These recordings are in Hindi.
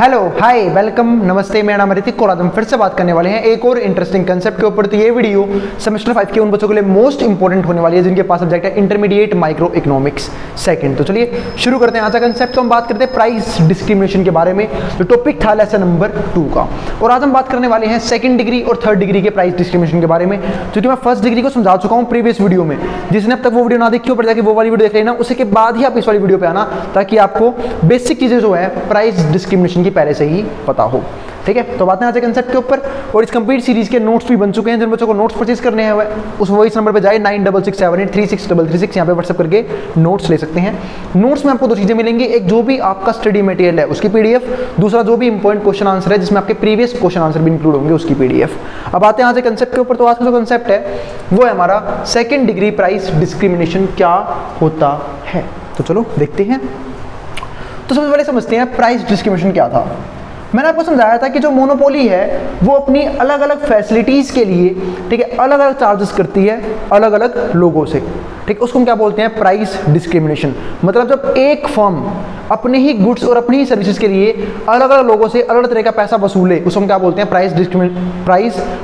हेलो हाय वेलकम नमस्ते, मेरा नाम ऋतिक और आज हम फिर से बात करने वाले हैं एक और इंटरेस्टिंग कंसेप्ट के ऊपर। तो ये वीडियो सेमेस्टर 5 के उन बच्चों के लिए मोस्ट इंपॉर्टेंट होने वाली है जिनके पास सब्जेक्ट है इंटरमीडिएट माइक्रो इकोनॉमिक्स सेकंड। तो चलिए शुरू करते हैं आज का कंसेप्ट। तो हम बात करते हैं प्राइस डिस्क्रिमिनेशन के बारे में, जो टॉपिक था लेसन नंबर 2 का। और आज हम बात करने वाले हैं सेकंड डिग्री और थर्ड डिग्री के प्राइस डिस्क्रिमिनेशन के बारे में, क्योंकि मैं फर्स्ट डिग्री को समझा चुका हूँ प्रीवियस वीडियो में। जिसने अब तक वो वीडियो ना देखी हो पर जाके वो वाली वीडियो देख लेना, उसके बाद ही आप इस वाली वीडियो पे आना, ताकि आपको बेसिक चीजें जो है प्राइस डिस्क्रिमिनेशन की पहले से ही पता हो। ठीक है, तो बात है आज कंसेप्ट के ऊपर। और इस कंप्लीट सीरीज के नोट्स भी बन चुके हैं। जिन बच्चों को नोट्स परचेज करने हैं वो इस नंबर पे जाए 9667836336, यहाँ पे व्हाट्सएप करके नोट्स ले सकते हैं। नोट्स में आपको दो चीजें मिलेंगी, एक जो भी आपका स्टडी मटेरियल है उसकी पीडीएफ, दूसरा जो भी इंपॉर्टेंट क्वेश्चन आंसर है जिसमें आपके प्रीवियस क्वेश्चन आंसर भी इंक्लूड होंगे उसकी पीडीएफ। अब आते हैं आज कंसेप्ट के ऊपर। तो आज का जो कंसेप्ट है वो है हमारा सेकेंड डिग्री प्राइस डिस्क्रिमिनेशन क्या होता है। तो चलो देखते हैं। तो सबसे पहले समझते हैं प्राइस डिस्क्रिमिनेशन क्या था। मैंने आपको समझाया था कि जो मोनोपोली है वो अपनी अलग अलग फैसिलिटीज के लिए, ठीक है, अलग अलग चार्जेस करती है अलग अलग लोगों से। ठीक, उसको हम क्या बोलते हैं? Price discrimination. मतलब जब एक फर्म अपने ही गुड्स और अपनी ही सर्विसेज के लिए अलग अलग लोगों से अलग अलग तरह का पैसा वसूले, उसको हम क्या बोलते हैं? प्राइस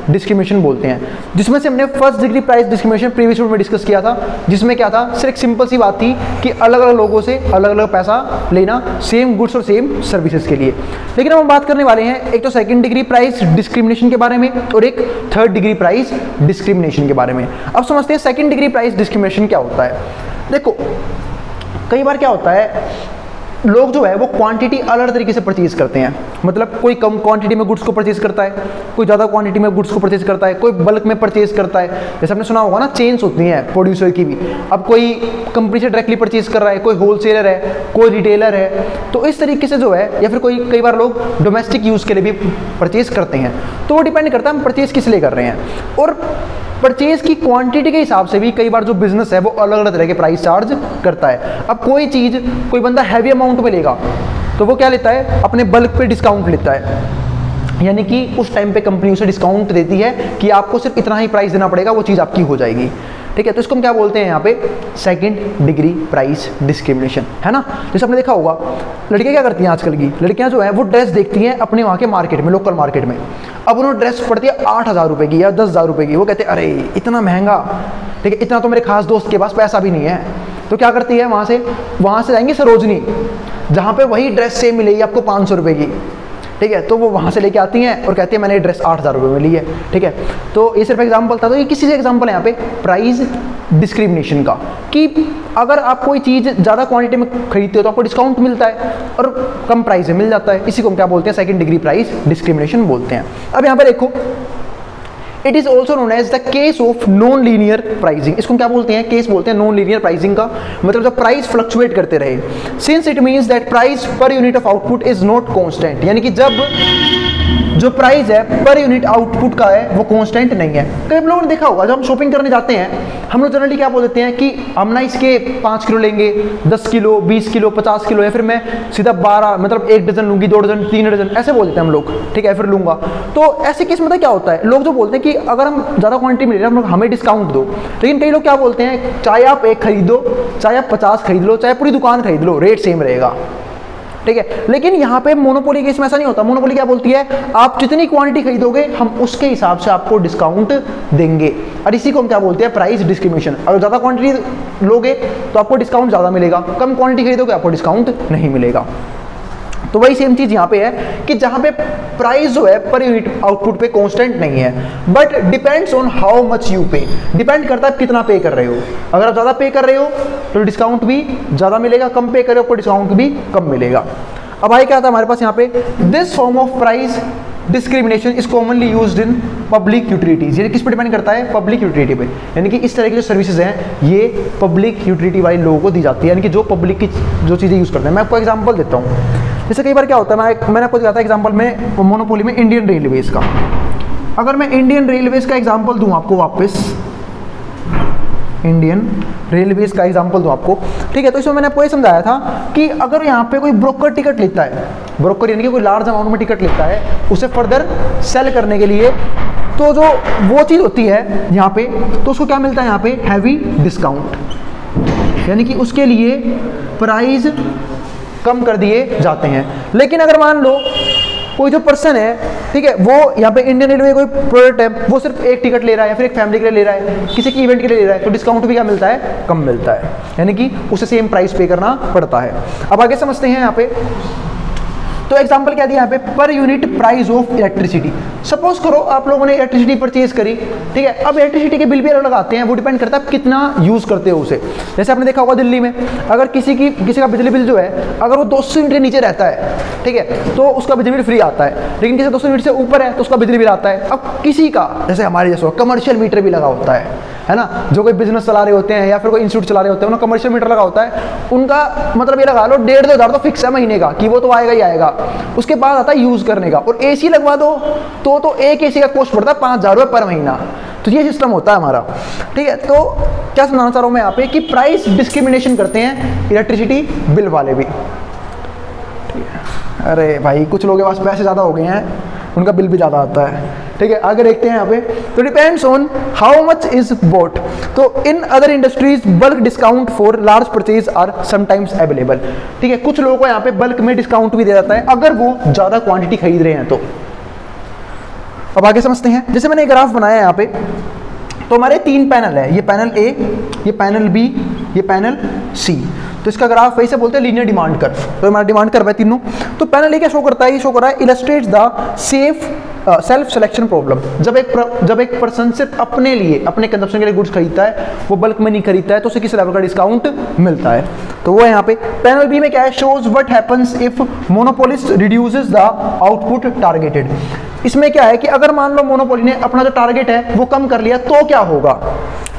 डिस्क्रिमिनेशन बोलते हैं। जिसमें से हमने first degree price discrimination previous video में डिस्कस किया था, जिसमें क्या था? सिर्फ सिंपल सी बात थी कि अलग अलग लोगों से अलग अलग पैसा लेना सेम गुड्स और सेम सर्विसेज के लिए। लेकिन हम बात करने वाले हैं एक तो सेकंड डिग्री प्राइस डिस्क्रिमिनेशन के बारे में और एक थर्ड डिग्री प्राइस डिस्क्रिमिनेशन के बारे में। अब समझते हैं सेकंड डिग्री प्राइस डिस्क्रिमिनेशन क्या होता है। देखो, कई बार क्या होता है, लोग जो है वो क्वांटिटी अलग अलग तरीके से परचेज करते हैं। मतलब कोई कम क्वांटिटी में गुड्स को परचेज करता है, कोई ज़्यादा क्वांटिटी में गुड्स को परचेज करता है, कोई बल्क में परचेज करता है। जैसे आपने सुना होगा ना, चेन्स होती हैं प्रोड्यूसर की भी। अब कोई कंपनी से डायरेक्टली परचेज कर रहा है, कोई होलसेलर है, कोई रिटेलर है। तो इस तरीके से जो है, या फिर कई बार लोग डोमेस्टिक यूज़ के लिए भी परचेज करते हैं। तो वो डिपेंड करता है हम परचेज किस लिए कर रहे हैं। और परचेज की क्वांटिटी के हिसाब से भी कई बार जो बिजनेस है वो अलग अलग तरह के प्राइस चार्ज करता है। अब कोई बंदा हैवी अमाउंट में लेगा तो वो क्या लेता है? अपने बल्क पे डिस्काउंट लेता है, यानी कि उस टाइम पे कंपनी उसे डिस्काउंट देती है कि आपको सिर्फ इतना ही प्राइस देना पड़ेगा, वो चीज़ आपकी हो जाएगी। ठीक है, तो इसको हम क्या बोलते हैं यहाँ पे? सेकंड डिग्री प्राइस डिस्क्रिमिनेशन, है ना। जैसे आपने देखा होगा, लड़कियाँ क्या करती हैं आजकल की लड़कियाँ जो है वो ड्रेस देखती हैं अपने वहाँ के मार्केट में, लोकल मार्केट में। अब उन्होंने ड्रेस पड़ती है 8,000 रुपये की या 10,000 रुपये की। वो कहते हैं अरे इतना महंगा, ठीक है, इतना तो मेरे खास दोस्त के पास पैसा भी नहीं है। तो क्या करती है, वहाँ से जाएंगे सरोजनी, जहाँ पे वही ड्रेस सेम मिलेगी आपको 500 रुपये की। ठीक है, तो वो वहाँ से लेके आती हैं और कहती है मैंने ये ड्रेस 8,000 रुपये में ली है। ठीक है, तो ये सिर्फ एग्जाम्पल था। तो ये किसी से एग्जाम्पल है यहाँ पे प्राइस डिस्क्रिमिनेशन का, कि अगर आप कोई चीज़ ज़्यादा क्वांटिटी में खरीदते हो तो आपको डिस्काउंट मिलता है और कम प्राइस में मिल जाता है। इसी को हम क्या बोलते हैं? सेकंड डिग्री प्राइस डिस्क्रिमिनेशन बोलते हैं। अब यहाँ पे देखो, it is also known as the case of non linear pricing. इसको क्या बोलते हैं? केस बोलते हैं नॉन लीनियर प्राइसिंग का। मतलब जब प्राइस फ्लक्चुएट करते रहे, since it means that price per unit of output is not constant. यानी कि जब जो प्राइस है पर यूनिट आउटपुट का है वो कांस्टेंट नहीं है। कई लोगों ने देखा होगा, जब हम शॉपिंग करने जाते हैं हम लोग जनरली क्या बोल देते हैं कि हम ना इसके 5 किलो लेंगे, 10 किलो, 20 किलो, 50 किलो, या फिर मैं सीधा 12 मतलब 1 डजन लूंगी, 2 डजन, 3 डजन, ऐसे बोल देते हैं हम लोग। ठीक है, फिर लूंगा। तो ऐसे केस में क्या होता है, लोग जो बोलते हैं कि अगर हम ज़्यादा क्वांटिटी में ले रहे हैं हमें डिस्काउंट दो। लेकिन कई लोग क्या बोलते हैं, चाहे आप 1 खरीदो, चाहे आप 50 खरीद लो, चाहे पूरी दुकान खरीद लो, रेट सेम रहेगा। ठीक है, लेकिन यहाँ पे मोनोपोली केस में ऐसा नहीं होता। मोनोपोली क्या बोलती है, आप जितनी क्वांटिटी खरीदोगे हम उसके हिसाब से आपको डिस्काउंट देंगे। और इसी को हम क्या बोलते हैं? Price discrimination. अगर ज़्यादा क्वांटिटी लोगे तो आपको डिस्काउंट ज़्यादा मिलेगा, कम क्वांटिटी खरीदोगे आपको डिस्काउंट नहीं मिलेगा। तो वही सेम चीज़ यहाँ पे है कि जहाँ पे प्राइस जो है पर यूनिट आउटपुट पे कांस्टेंट नहीं है, but depends on how much you पे। डिपेंड करता है आप कितना पे कर रहे हो। अगर आप ज़्यादा पे कर रहे हो तो डिस्काउंट भी ज़्यादा मिलेगा, कम पे कर रहे हो तो डिस्काउंट भी कम मिलेगा। अब आए क्या था हमारे पास यहाँ पे, this form of price discrimination is commonly used in public utilities. ये किस पे डिपेंड करता है? पब्लिक यूटिलिटी पे। यानी कि इस तरह की जो सर्विसेज हैं ये पब्लिक यूटिलिटी वाले लोगों को दी जाती है, यानी कि जो पब्लिक की जो चीज़ें यूज़ करते हैं। मैं आपको एग्जांपल देता हूँ। जैसे कई बार क्या होता है, मैंने आपको दिया था एग्जांपल में मोनोपोली में इंडियन रेलवेज का। अगर मैं इंडियन रेलवेज का एग्जांपल दूँ आपको, वापस इंडियन रेलवेज का एग्जांपल दूँ आपको, ठीक है, तो इसमें मैंने आपको ये समझाया था कि अगर यहाँ पे कोई ब्रोकर टिकट लेता है, ब्रोकर यानी कि कोई लार्ज अमाउंट में टिकट लेता है उसे फर्दर सेल करने के लिए, तो जो वो चीज़ होती है यहाँ पे, तो उसको क्या मिलता है यहाँ पे? Heavy discount. यानी कि उसके लिए प्राइस कम कर दिए जाते हैं। लेकिन अगर मान लो कोई जो पर्सन है, ठीक है, वो यहाँ पे इंडियन रेलवे कोई प्रोडक्ट है, वो सिर्फ एक टिकट ले रहा है या फिर एक फैमिली के लिए ले रहा है, किसी की इवेंट के लिए ले रहा है, तो डिस्काउंट भी क्या मिलता है, कम मिलता है, यानी कि उसे सेम प्राइस पे करना पड़ता है। अब आगे समझते हैं यहाँ पे। तो एग्जांपल क्या दिया यहाँ पे, per unit price of electricity. Suppose करो आप लोगों ने इलेक्ट्रिसिटी परचेज करी, ठीक है, अब इलेक्ट्रिसिटी के बिल भी अलग आते हैं, वो डिपेंड करता है आप कितना यूज करते हो उसे। जैसे आपने देखा होगा दिल्ली में, अगर किसी का बिजली बिल जो है अगर वो 200 यूनिट के नीचे रहता है, ठीक है, तो उसका बिजली बिल फ्री आता है, लेकिन किसी 200 यूनिट से ऊपर है तो उसका बिजली बिल आता है। अब किसी का जैसे हमारे जैसा कमर्शियल मीटर भी लगा होता है ना, जो कोई बिजनेस चला रहे होते हैं या फिर कोई इंस्टीट्यूट चला रहे होते हैं, उन्हें कमर्शियल मीटर लगा होता है, उनका मतलब ये लगा लो 1,500 2,000 तो फिक्स है महीने का कि वो तो आएगा ही आएगा। उसके बाद आता है यूज करने का, और एसी लगवा दो तो एक एसी का कॉस्ट पड़ता है 5,000 रुपये पर महीना। तो ये सिस्टम होता है हमारा, ठीक है। तो क्या समझाना चाह रहा हूं मैं यहाँ पे कि प्राइस डिस्क्रिमिनेशन करते हैं इलेक्ट्रिसिटी बिल वाले भी, ठीक है। अरे भाई कुछ लोगों के पास पैसे ज़्यादा हो गए हैं, उनका बिल भी ज़्यादा आता है, ठीक है। आगे देखते हैं यहाँ पे, तो depends on how much is bought. तो in other industries bulk discount for large purchase are sometimes available, ठीक है। कुछ लोगों को यहाँ पे बल्क में डिस्काउंट भी दिया जाता है अगर वो ज़्यादा क्वांटिटी खरीद रहे हैं तो। अब आगे समझते हैं, जैसे मैंने एक ग्राफ बनाया है यहाँ पे, तो हमारे 3 पैनल है, ये पैनल ए, ये पैनल बी, ये पैनल सी। तो इसका ग्राफ वैसे बोलते हैं लीनियर डिमांड कर्व। तो हमारा डिमांड कर्व है तीनों। तो पैनल ए क्या शो करता है, ये शो कर रहा है illustrates the self selection problem. जब एक पर्सन सिर्फ अपने लिए, अपने कंजप्शन के लिए गुड्स खरीदता है, वो बल्क में नहीं खरीदता है, तो उसे किस लेवल का डिस्काउंट मिलता है, तो वो है यहाँ पे। पैनल बी में क्या है, shows what happens if monopolist reduces the output targeted. इसमें क्या है कि अगर मान लो मोनोपोली ने अपना जो टारगेट है वो कम कर लिया तो क्या होगा,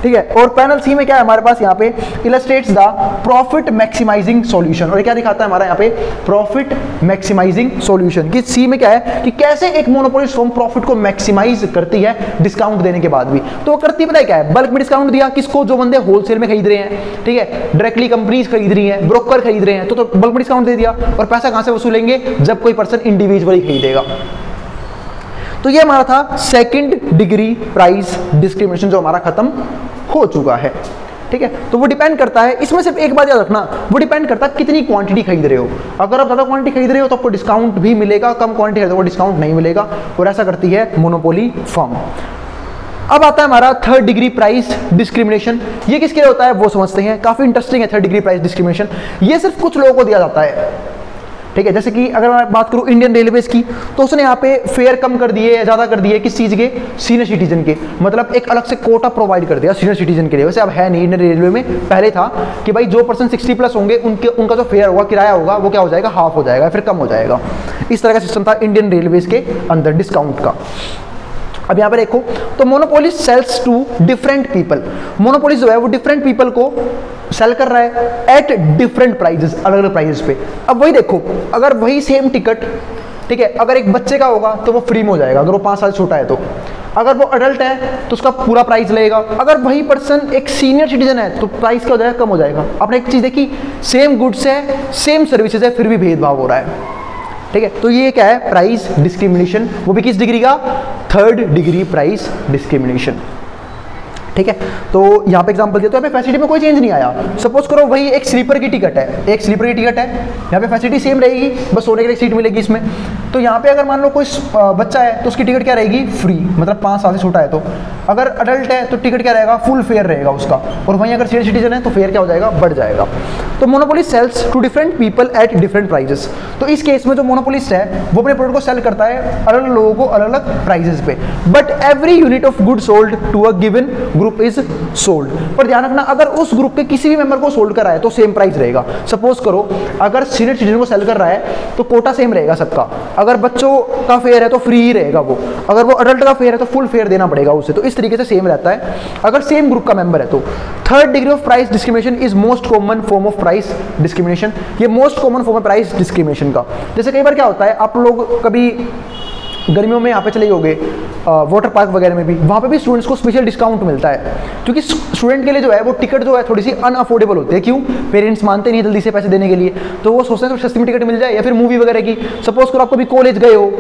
ठीक है। और पैनल सी में क्या है हमारे पास यहाँ पे, illustrates the profit maximising solution. और ये क्या दिखाता है हमारा यहाँ पे, प्रॉफिट मैक्सिमाइजिंग सॉल्यूशन। कि सी में क्या है कि कैसे एक मोनोपोलिस्ट फर्म प्रॉफिट को मैक्सिमाइज करती है डिस्काउंट देने के बाद भी। तो वो करती पता है क्या है, बल्क में डिस्काउंट दिया किसको, जो बंदे होलसेल में खरीद रहे हैं, ठीक है, डायरेक्टली कंपनीज खरीद रही हैं, ब्रोकर खरीद रहे हैं, तो बल्क में डिस्काउंट दे दिया। और पैसा कहां से वसूलेंगे, जब कोई पर्सन इंडिविजुअली खरीदेगा। तो ये हमारा था सेकंड डिग्री प्राइस डिस्क्रिमिनेशन, जो हमारा खत्म हो चुका है, ठीक है। तो वो डिपेंड करता है, इसमें सिर्फ एक बात याद रखना, वो डिपेंड करता है कितनी क्वांटिटी खरीद रहे हो। अगर आप ज़्यादा क्वांटिटी खरीद रहे हो तो आपको डिस्काउंट भी मिलेगा, कम क्वांटिटी खरीदो तो डिस्काउंट नहीं मिलेगा, और ऐसा करती है मोनोपोली फर्म। अब आता है हमारा थर्ड डिग्री प्राइस डिस्क्रिमिनेशन। ये किसके लिए होता है वो समझते हैं, काफी इंटरेस्टिंग है थर्ड डिग्री प्राइस डिस्क्रिमिनेशन। ये सिर्फ कुछ लोगों को दिया जाता है, ठीक है। जैसे कि अगर मैं बात करूं इंडियन रेलवेज की, तो उसने यहाँ पे फेयर कम कर दिए या ज़्यादा कर दिए, किस चीज़ के, सीनियर सिटीजन के, मतलब एक अलग से कोटा प्रोवाइड कर दिया सीनियर सिटीजन के लिए। वैसे अब है नहीं, इंडियन रेलवे में पहले था कि भाई जो पर्सन 60+ होंगे उनका जो फेयर होगा, किराया होगा, वो क्या हो जाएगा, हाफ हो जाएगा, फिर कम हो जाएगा। इस तरह का सिस्टम था इंडियन रेलवेज के अंदर डिस्काउंट का। अब यहाँ पे देखो, तो monopoly sells to different people. Monopoly जो है वो डिफरेंट पीपल को सेल कर रहा है एट डिफरेंट प्राइजेस, अलग अलग प्राइजेस पे। अब वही देखो, अगर वही सेम टिकट, ठीक है, अगर एक बच्चे का होगा तो वो फ्री में हो जाएगा, अगर वो 5 साल छोटा है तो। अगर वो अडल्ट है तो उसका पूरा प्राइस लगेगा। अगर वही पर्सन एक सीनियर सिटीजन है तो प्राइस क्या हो जाएगा, कम हो जाएगा। आपने एक चीज़ देखी, सेम गुड्स है, सेम सर्विसेज है, फिर भी भेदभाव हो रहा है, ठीक है। तो ये क्या है, प्राइस डिस्क्रिमिनेशन, वो भी किस डिग्री का, थर्ड डिग्री प्राइस डिस्क्रिमिनेशन, ठीक है। तो यहाँ पे एग्जांपल दिया, तो यहाँ पे फैसिलिटी में कोई चेंज नहीं आया। सपोज करो वही एक स्लीपर की टिकट है, एक स्लीपर की टिकट है, यहाँ पे फैसिलिटी सेम रहेगी, बस सोने के लिए सीट मिलेगी इसमें। तो यहाँ पे अगर मान लो कोई बच्चा है तो उसकी टिकट क्या रहेगी, फ्री, मतलब 5 साल से छोटा है तो। अगर अडल्ट है तो टिकट क्या रहेगा, फुल फेयर रहेगा उसका। और वहीं अगर सीनियर सिटीजन है तो फेयर क्या हो जाएगा, बढ़ जाएगा। तो monopoly sells to different people at different prices. तो इस केस में जो मोनोपोलिस्ट है वो अपने प्रोडक्ट को सेल करता है अलग अलग लोगों को अलग अलग प्राइजेस पे, but every unit of good sold to a given group is sold. पर ध्यान रखना, अगर उस ग्रुप के किसी भी मेंबर को सोल्ड कर रहा है तो सेम प्राइस रहेगा। सपोज करो अगर सीनियर सिटीजन को सेल कर रहा है तो कोटा सेम रहेगा सबका। अगर बच्चों का फेयर है तो फ्री ही रहेगा वो, अगर वो अडल्ट का फेयर है तो फुल फेयर देना पड़ेगा उसे। तो इस तरीके से सेम रहता है अगर सेम ग्रुप का मेंबर है तो। Third degree of price discrimination is most common form of price discrimination. ये मोस्ट कॉमन फॉर्म है प्राइस डिस्क्रिमिनेशन का। जैसे कई बार क्या होता है, आप लोग कभी गर्मियों में यहाँ पे चले गए वाटर पार्क वगैरह में भी, वहाँ पे भी स्टूडेंट्स को स्पेशल डिस्काउंट मिलता है, क्योंकि स्टूडेंट के लिए जो है वो टिकट जो है थोड़ी सी अनअफोर्डेबल होती है। क्यों, पेरेंट्स मानते नहीं जल्दी से पैसे देने के लिए, तो वो सोचते हैं तो सस्ती में टिकट मिल जाए। या फिर मूवी वगैरह की, सपोज करो आप कभी कॉलेज गए हो,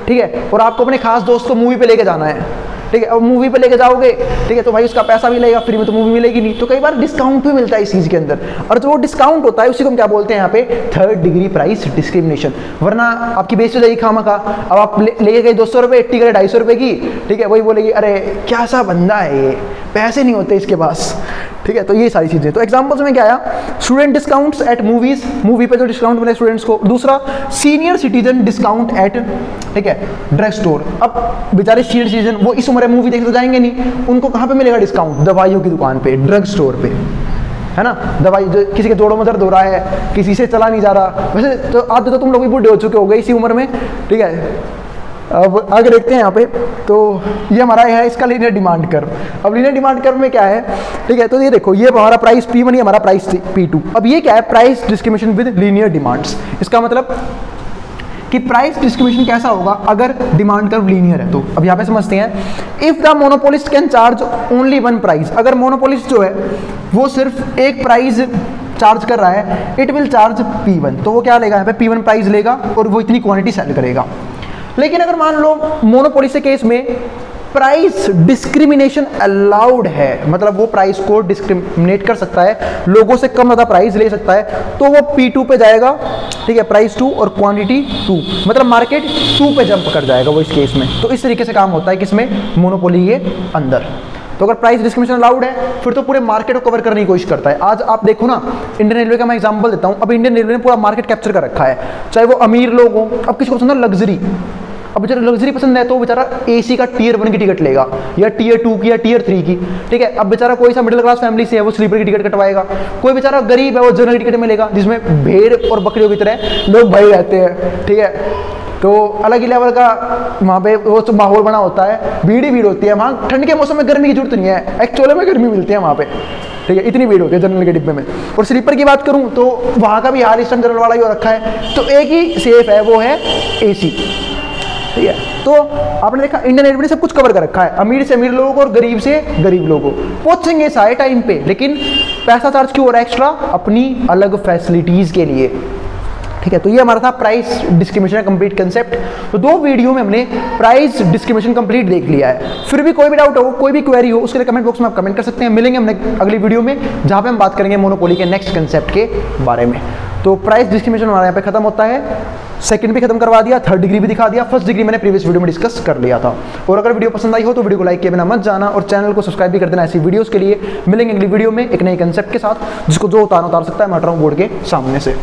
ठीक है, और आपको अपने खास दोस्त को मूवी पे लेके जाना है, ठीक है, अब मूवी पे लेके जाओगे, ठीक है, तो भाई उसका पैसा भी लगेगा, फ्री में तो मूवी मिलेगी नहीं, तो कई बार डिस्काउंट भी मिलता है इस चीज़ के अंदर, और जो वो डिस्काउंट होता है उसी को हम क्या बोलते हैं यहाँ पे, थर्ड डिग्री प्राइस डिस्क्रिमिनेशन। वरना आपकी बेइज्जती हो जाएगी खामखा। अब आप लेके गए 200 रुपये, टिकट 250 रुपये की, ठीक है, वही बोलेगी अरे क्या सा बंदा है ये, पैसे नहीं होते इसके पास, ठीक है। तो ये सारी चीज़ें, तो एग्जाम्पल्स में क्या आया, student discounts at movies, movie पे जो डिस्काउंट मिले स्टूडेंट्स को। दूसरा सीनियर सिटीजन डिस्काउंट एट, ठीक है, ड्रग स्टोर। अब बेचारे सीनियर सिटीजन वो इस उम्र में मूवी देखने तो जाएंगे नहीं, उनको कहाँ पे मिलेगा डिस्काउंट, दवाइयों की दुकान पे, ड्रग स्टोर पे, है ना। दवाई जो किसी के जोड़ों में दर्द हो रहा है, किसी से चला नहीं जा रहा, वैसे तो आज तो तुम लोग भी बूढ़े हो चुके हो गए इसी उम्र में, ठीक है। अब आगे देखते हैं यहाँ पे, तो ये हमारा है इसका लीनियर डिमांड कर्व। अब लीनियर डिमांड कर्व में क्या है, ठीक है, तो ये देखो, ये हमारा प्राइस P1, ये हमारा प्राइस P2। अब ये क्या है, price discrimination with linear demands. इसका मतलब कि प्राइस डिस्क्रिमिनेशन कैसा होगा अगर डिमांड कर्व लीनियर है। तो अब यहाँ पे समझते हैं, if the monopolist can charge only one price, अगर मोनोपोलिस्ट जो है वो सिर्फ एक प्राइस चार्ज कर रहा है, इट विल चार्ज P1, तो वो क्या लेगा यहाँ पे, P1 प्राइस लेगा और वो इतनी क्वांटिटी सेल करेगा। लेकिन अगर मान लो मोनोपोली के केस में प्राइस डिस्क्रिमिनेशन अलाउड है, मतलब वो प्राइस को डिस्क्रिमिनेट कर सकता है, लोगों से कम ज़्यादा प्राइस ले सकता है, तो वो P2 पे जाएगा, ठीक है, प्राइस 2 और क्वांटिटी 2, मतलब मार्केट 2 पे जंप कर जाएगा वो इस केस में। तो इस तरीके से काम होता है किसमें, मोनोपोली के अंदर। तो अगर प्राइस डिस्क्रिमिनेशन अलाउड है फिर तो पूरे मार्केट को कवर करने की कोशिश करता है। आज आप देखो ना, इंडियन रेलवे का मैं एग्जांपल देता हूँ, अब इंडियन रेलवे ने पूरा मार्केट कैप्चर कर रखा है, चाहे वो अमीर लोग हो। अब किसी को पसंद है लग्जरी, अब बेचारा लग्जरी पसंद है तो बेचारा AC का Tier 1 की टिकट लेगा, या Tier 2 की, या Tier 3 की, ठीक है। अब बेचारा कोई सा मिडिल क्लास फैमिली से है, वो स्लीपर की टिकट कटवाएगा। कोई बेचारा गरीब है, वो जनरल की टिकट में लेगा, जिसमें भेड़ और बकरियों की तरह लोग भाई रहते हैं, ठीक है। तो अलग ही लेवल का वहाँ पे वो तो माहौल बना होता है, भीड़ ही भीड़ होती है वहाँ। ठंड के मौसम में गर्मी की जरूरत नहीं है, एक्चुअली में गर्मी मिलती है वहाँ पे, ठीक है, इतनी भीड़ होती है जनरल के डिब्बे में। और स्लीपर की बात करूँ तो वहाँ का भी हाल इस टाइम जनरल वाला ही हो रखा है, तो एक ही सेफ है, वो है AC, ठीक है। तो आपने देखा इंडियन रेलवे ने सब कुछ कवर कर रखा है, अमीर से अमीर लोगों को और गरीब से गरीब लोगों को पहुंचेंगे सारे टाइम पे, लेकिन पैसा चार्ज क्यों हो रहा है एक्स्ट्रा, अपनी अलग फैसिलिटीज के लिए, ठीक है। तो ये हमारा था प्राइस डिस्क्रिमिनेशन कंप्लीट कंसेप्ट। तो 2 वीडियो में हमने प्राइस डिस्क्रिमिनेशन कंप्लीट देख लिया है। फिर भी कोई भी डाउट हो, कोई भी क्वेरी हो, उसके लिए कमेंट बॉक्स में आप कमेंट कर सकते हैं। मिलेंगे हमने अगली वीडियो में, जहां पे हम बात करेंगे मोनोपोली के नेक्स्ट कंसेप्ट के बारे में। तो प्राइस डिस्क्रिमिनेशन हमारे यहाँ पे खत्म होता है, सेकंड भी खत्म करवा दिया, थर्ड डिग्री भी दिखा दिया, फर्स्ट डिग्री मैंने प्रीवियस वीडियो में डिस्कस कर लिया था। और अगर वीडियो पसंद आई हो तो वीडियो को लाइक किए बिना मत जाना, और चैनल को सब्सक्राइब भी कर देना ऐसी वीडियोस के लिए। मिलेंगे अगली वीडियो में एक नए कंसेप्ट के साथ, जिसको जो उतार सकता है मैं बोर्ड के सामने से।